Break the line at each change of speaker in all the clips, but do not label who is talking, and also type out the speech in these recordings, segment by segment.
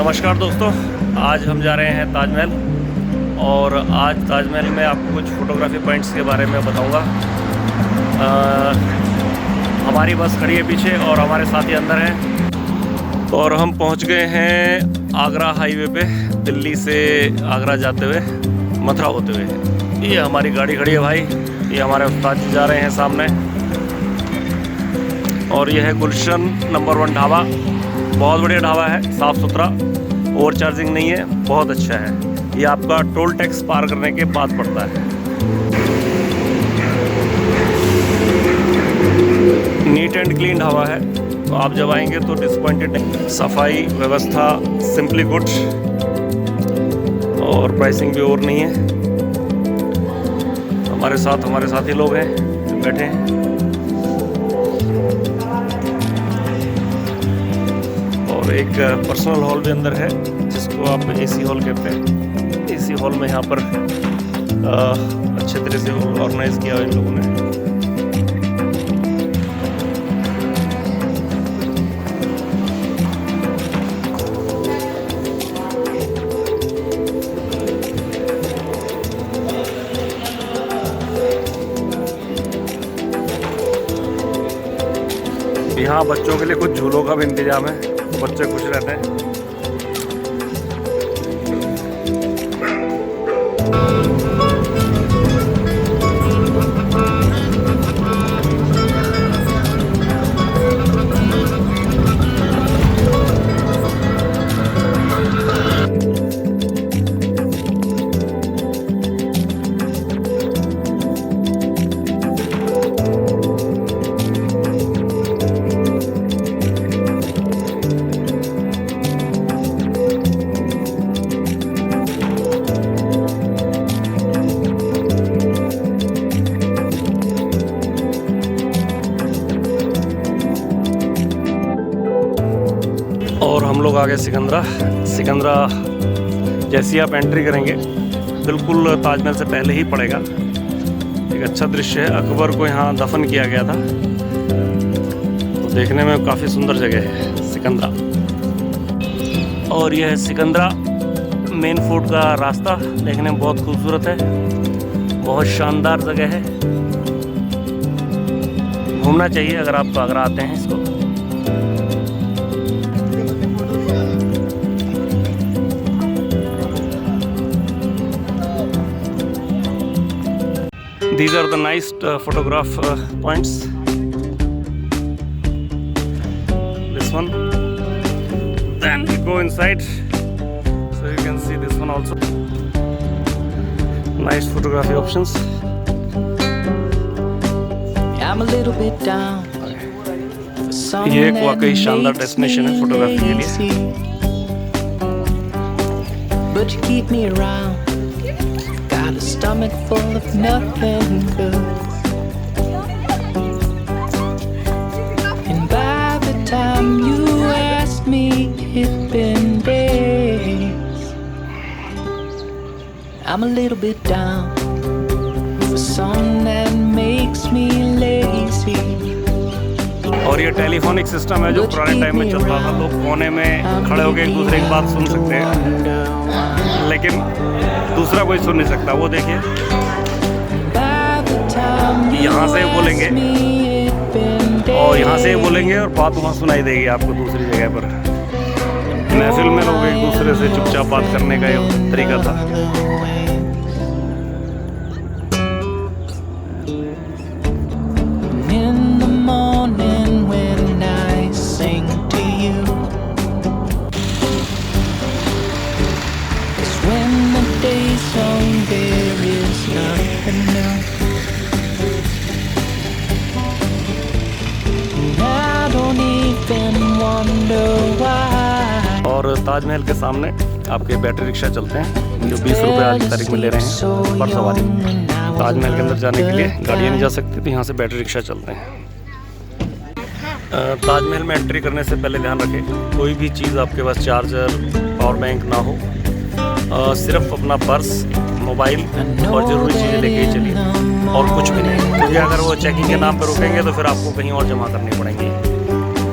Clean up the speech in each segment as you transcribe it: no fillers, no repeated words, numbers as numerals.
नमस्कार दोस्तों, आज हम जा रहे हैं ताजमहल और आज ताजमहल में आपको कुछ फ़ोटोग्राफी पॉइंट्स के बारे में बताऊंगा। हमारी बस खड़ी है पीछे और हमारे साथी अंदर हैं और हम पहुंच गए हैं आगरा हाईवे पे, दिल्ली से आगरा जाते हुए, मथुरा होते हुए। ये हमारी गाड़ी खड़ी है भाई, ये हमारे उस्ताद जी जा रहे हैं सामने। और ये है गुलशन नंबर 1 ढाबा। बहुत बढ़िया ढाबा है, साफ़ सुथरा, ओवर चार्जिंग नहीं है, बहुत अच्छा है। ये आपका टोल टैक्स पार करने के बाद पड़ता है। नीट एंड क्लीन ढाबा है, तो आप जब आएंगे तो डिसअपॉइंटेड नहीं। सफाई व्यवस्था सिंपली गुड और प्राइसिंग भी और नहीं है। हमारे साथ हमारे साथी लोग हैं जो बैठे हैं और एक पर्सनल हॉल भी अंदर है जिसको आप एसी हॉल कहते हैं। एसी हॉल में यहाँ पर अच्छे तरह से ऑर्गेनाइज किया हुआ इन लोगों ने। यहाँ बच्चों के लिए कुछ झूलों का भी इंतजाम है, बच्चे खुश रहते हैं। और हम लोग आ गए सिकंदरा। जैसे ही आप एंट्री करेंगे बिल्कुल ताजमहल से पहले ही पड़ेगा। एक अच्छा दृश्य है, अकबर को यहाँ दफन किया गया था, तो देखने में काफ़ी सुंदर जगह है सिकंदरा। और यह है सिकंदरा मेन फोर्ट का रास्ता, देखने में बहुत खूबसूरत है, बहुत शानदार जगह है, घूमना चाहिए अगर आप आगरा आते हैं इसको। These are the nice photograph points. This one. Then we go inside, so you can see this one also. Nice photography options. I'm a little bit down. ये एक वाकई शानदार डेस्टिनेशन है फोटोग्राफी के लिए। But you keep me around. Got a stomach full of nothing good. And by the time you asked me, it'd been days. I'm a little bit down for something that makes me lazy. और ये telephonic system है जो पुराने time में चलता था, लोग कोने में खड़े होकर एक दूसरे की बात सुन सकते हैं, लेकिन दूसरा कोई सुन नहीं सकता। वो देखिए, यहाँ से बोलेंगे और यहाँ से बोलेंगे और बात वहाँ सुनाई देगी आपको दूसरी जगह पर। महफिल में लोग एक दूसरे से चुपचाप बात करने का ये तरीका था। और ताजमहल के सामने आपके बैटरी रिक्शा चलते हैं जो 20 रुपये आज की तारीख में ले रहे हैं पर सवारी। ताजमहल के अंदर जाने के लिए गाड़ियाँ नहीं जा सकती, तो यहाँ से बैटरी रिक्शा चलते हैं। ताजमहल में एंट्री करने से पहले ध्यान रखें कोई भी चीज़ आपके पास चार्जर, पावर बैंक ना हो। सिर्फ अपना पर्स, मोबाइल और ज़रूरी चीज़ें लेके ही चलिए और कुछ भी नहीं, क्योंकि अगर वो चेकिंग के नाम पर रुकेंगे तो फिर आपको कहीं और जमा करनी पड़ेंगी।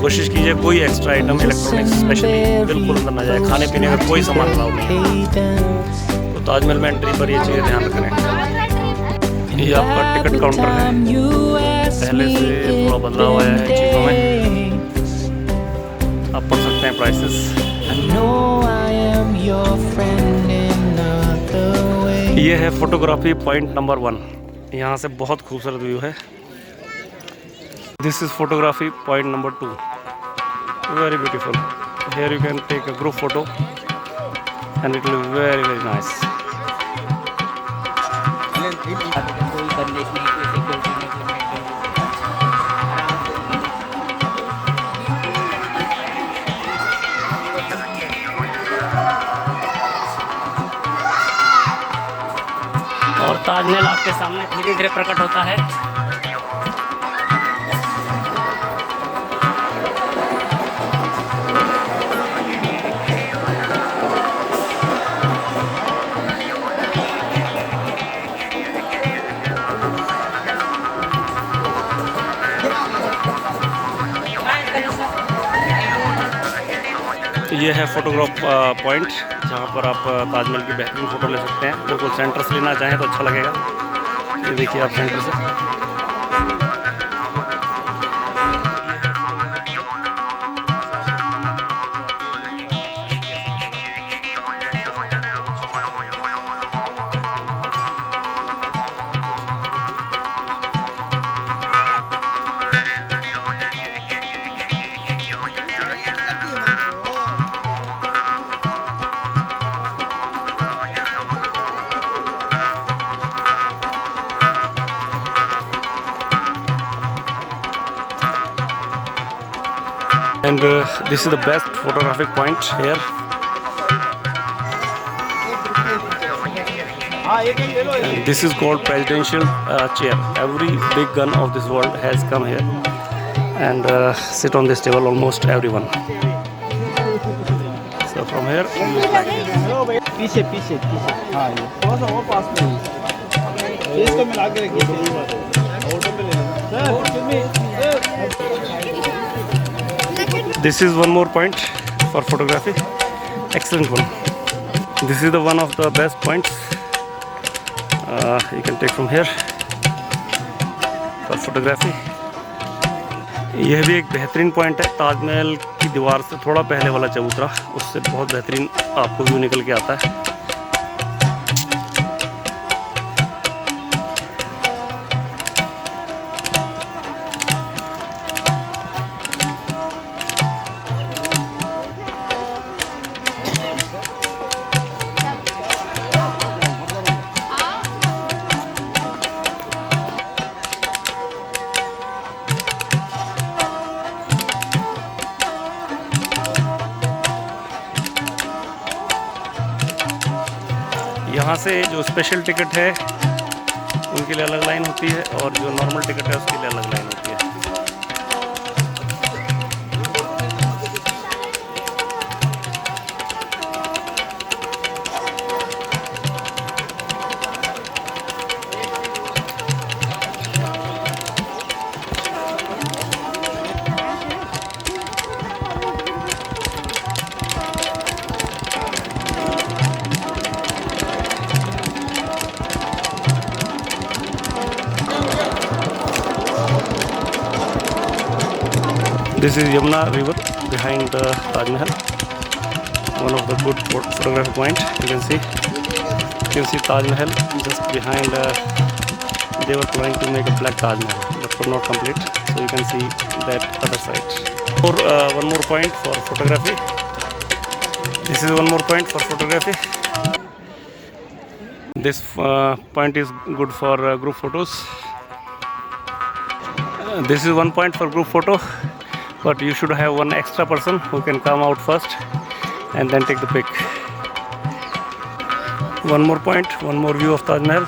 कोशिश कीजिए कोई एक्स्ट्रा आइटम इलेक्ट्रॉनिक्स स्पेशली बिल्कुल अंदर ना जाए, खाने पीने का कोई सामान अलाउड नहीं है। तो ताजमहल में एंट्री पर ये चीज़ें ध्यान रखना है। ये आपका टिकट काउंटर है, पहले से थोड़ा बदलाव आया है चीज़ों में, आप पढ़ सकते हैं प्राइसेस। ये है फोटोग्राफी पॉइंट नंबर 1, यहाँ से बहुत खूबसूरत व्यू है। This is photography point number 2, very beautiful. Here you can take a group photo and it will be very very nice.
और ताजमहल आपके सामने धीरे धीरे प्रकट होता है।
ये है फोटोग्राफ पॉइंट, जहाँ पर आप ताजमहल की बेहतरीन फ़ोटो ले सकते हैं। बिल्कुल सेंटर से लेना चाहें तो अच्छा लगेगा। ये देखिए आप सेंटर से। And this is the best photographic point here. And this is called presidential chair. Every big gun of this world has come here and sit on this table, almost everyone. So from here
पीछे पीछे पीछे, हाँ ये थोड़ा सा और पास में इसको मिला के रखिए, ऑटो पे ले
this is one more point for photography, excellent one. This is the one of the best points you can take from here for photography. यह भी एक बेहतरीन पॉइंट है, ताजमहल की दीवार से थोड़ा पहले वाला चबूतरा, उससे बहुत बेहतरीन आपको व्यू निकल के आता है। यहाँ से जो स्पेशल टिकट है उनके लिए अलग लाइन होती है और जो नॉर्मल टिकट है उसके लिए अलग लाइन होती है। This is Yamuna River behind the Taj Mahal. One of the good photography point. You can see Taj Mahal just behind. They were trying to make a black Taj Mahal, but could not complete. So you can see that other side. One more point for photography. This is one more point for photography. This point is good for group photos. This is one point for group photo. But you should have one extra person who can come out first and then take the pic. One more point, one more view of Taj Mahal.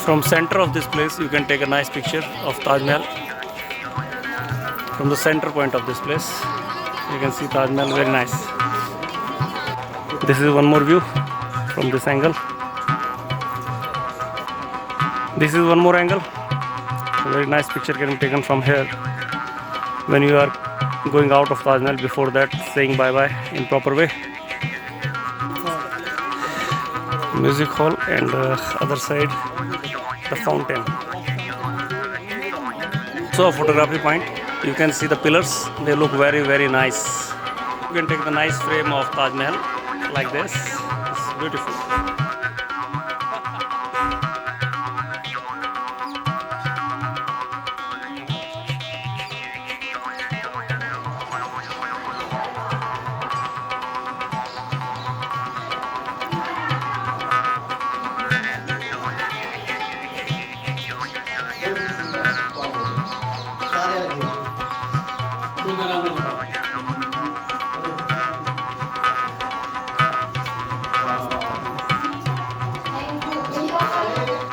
From center of this place you can take a nice picture of Taj Mahal. From the center point of this place you can see Taj Mahal, very nice. This is one more view from this angle. This is one more angle. A very nice picture can be taken from here. when you are going out of Taj Mahal, before that saying bye bye in proper way. Music hall, and other side the fountain. So a photography point, you can see the pillars, they look very very nice. You can take the nice frame of Taj Mahal like this. It's beautiful.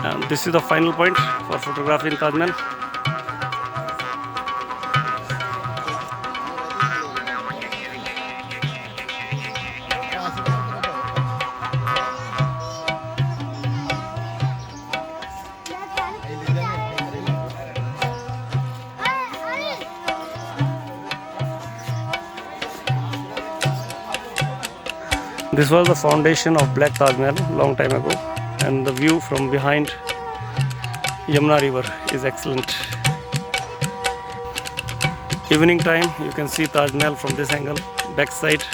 And this is the final point for photography in Taj Mahal. This was the foundation of Black Taj Mahal long time ago, and the view from behind Yamuna river is excellent. Evening time, you can see Taj Mahal from this angle, back side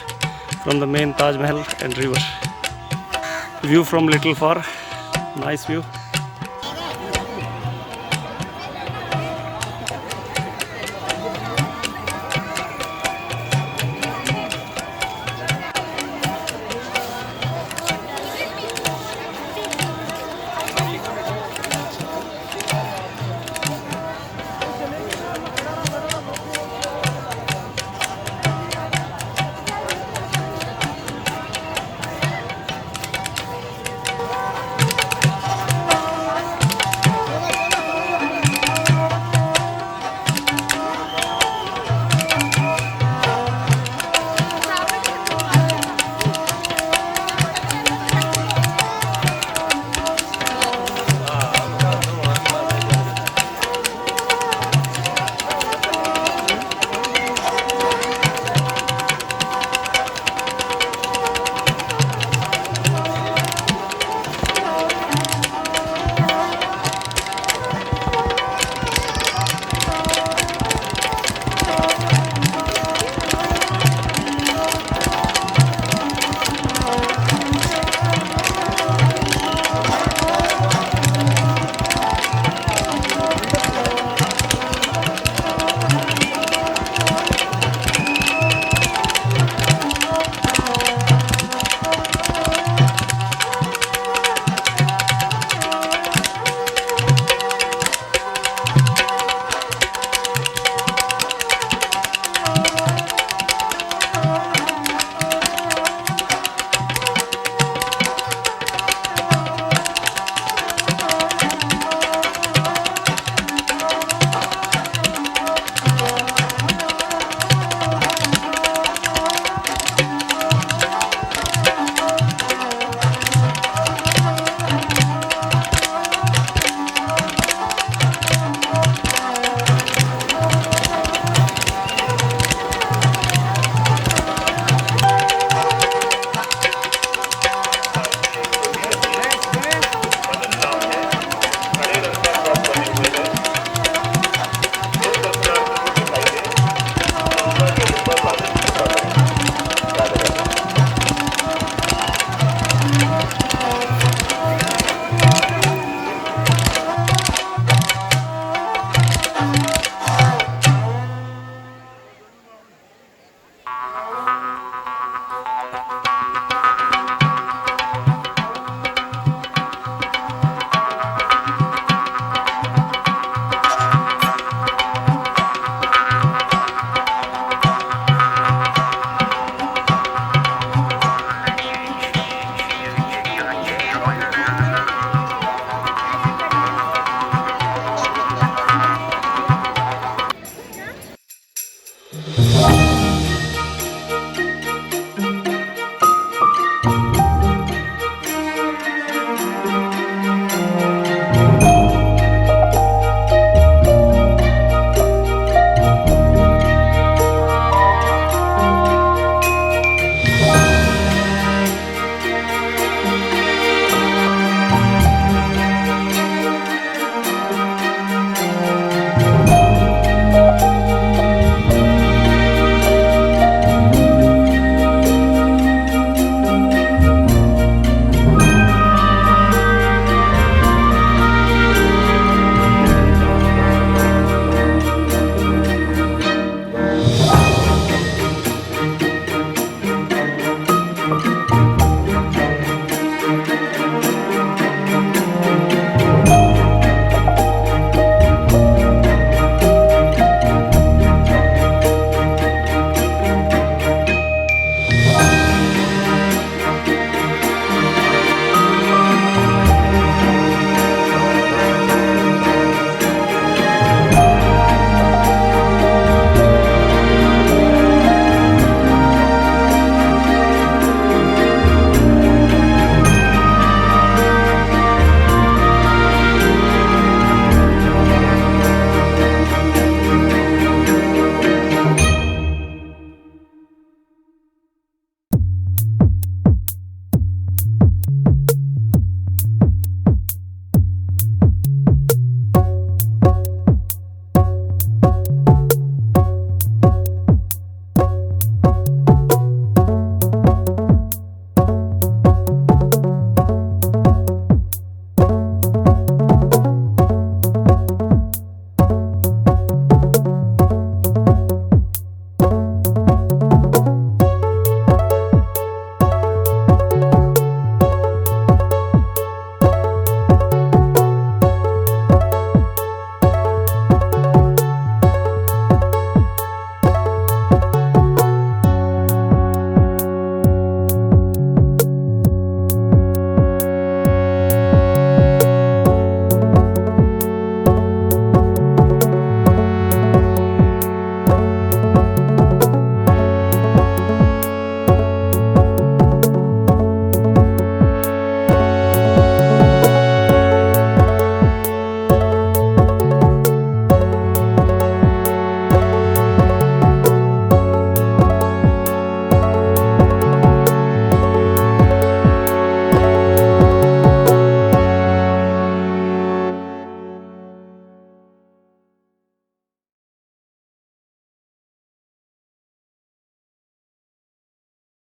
from the main Taj Mahal and river. View from little far, nice view.